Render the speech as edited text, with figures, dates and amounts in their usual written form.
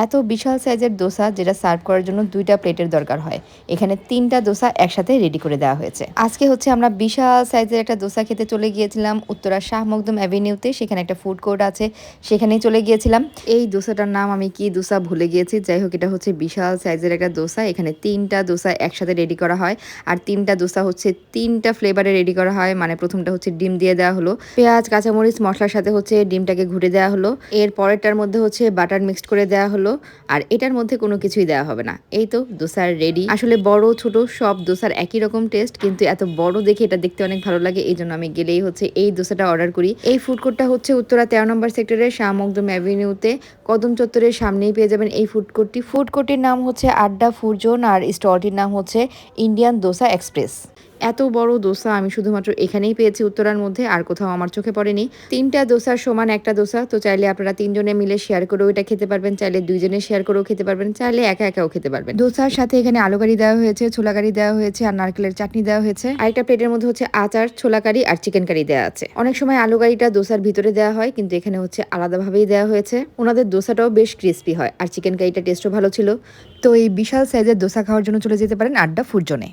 এত বিশাল সাইজের দোসা যেটা সার্ভ করার জন্য 2টা প্লেটের দরকার হয়, এখানে 3টা দোসা একসাথে রেডি করে দেওয়া হয়েছে। আজকে হচ্ছে আমরা বিশাল সাইজের একটা দোসা খেতে চলে গিয়েছিলাম উত্তরা শাহ মখদুম অ্যাভিনিউতে। সেখানে একটা ফুড কোর্ট আছে, সেখানেই চলে গিয়েছিলাম। এই দোসাটার নাম আমি কি দোসা ভুলে গিয়েছি। যাই হোক, এটা হচ্ছে বিশাল সাইজের একটা দোসা। এখানে 3টা দোসা একসাথে রেডি করা হয়, আর 3টা দোসা হচ্ছে 3টা ফ্লেভারে রেডি করা হয়। মানে প্রথমটা হচ্ছে ডিম দিয়ে দেওয়া হলো, পেঁয়াজ কাঁচামরিচ মশলার সাথে হচ্ছে ডিমটাকে ঘুরে দেওয়া হলো। এর পরেরটার মধ্যে হচ্ছে বাটার মিক্সড করে দেওয়া হলো, আর এটার মধ্যে কোনো কিছুই দেওয়া হবে না। এই তো দোসার রেডি। আসলে বড় ছোট সব দোসার একই রকম টেস্ট, কিন্তু এত বড় দেখে এটা দেখতে অনেক ভালো লাগে, এই জন্য আমি গেলেই হচ্ছে এই দোসাটা অর্ডার করি। এই ফুড কোর্টটা হচ্ছে উত্তরা 13 নম্বর সেক্টরের শাহ মখদুম অ্যাভিনিউতে কদম চত্বরের সামনেই পেয়ে যাবেন এই ফুড কোর্টটি। ফুড কোর্টের নাম হচ্ছে আড্ডা ফুড জোন, আর স্টলটির নাম হচ্ছে ইন্ডিয়ান দোসা এক্সপ্রেস। এত বড় দোসা আমি শুধুমাত্র এখানেই পেয়েছি উত্তরার মধ্যে, আর কোথাও আমার চোখে পড়েনি। 3টা দোসার সমান একটা দোসা, তো চাইলে আপনারা 3 জনে মিলে শেয়ার করেও এটা খেতে পারবেন, চাইলে 2 জনে শেয়ার করেও খেতে পারবেন, চাইলে একা একাও খেতে পারবেন। দোসার সাথে এখানে আলু কারি দেওয়া হয়েছে, ছোলা কারি দেওয়া হয়েছে, আর নারকেলের চাটনি দেওয়া হয়েছে। আরেকটা প্লেটের মধ্যে হচ্ছে আচার, ছোলা কারি আর চিকেন কারি দেওয়া আছে। অনেক সময় আলু কারিটা দোসার ভিতরে দেওয়া হয়, কিন্তু এখানে হচ্ছে আলাদাভাবেই দেওয়া হয়েছে। ওনাদের দোসাটাও বেশ ক্রিস্পি হয়, আর চিকেন কারিটা টেস্টও ভালো ছিল। তো এই বিশাল সাইজের দোসা খাওয়ার জন্য চলে যেতে পারেন আড্ডা ফুড জোনে।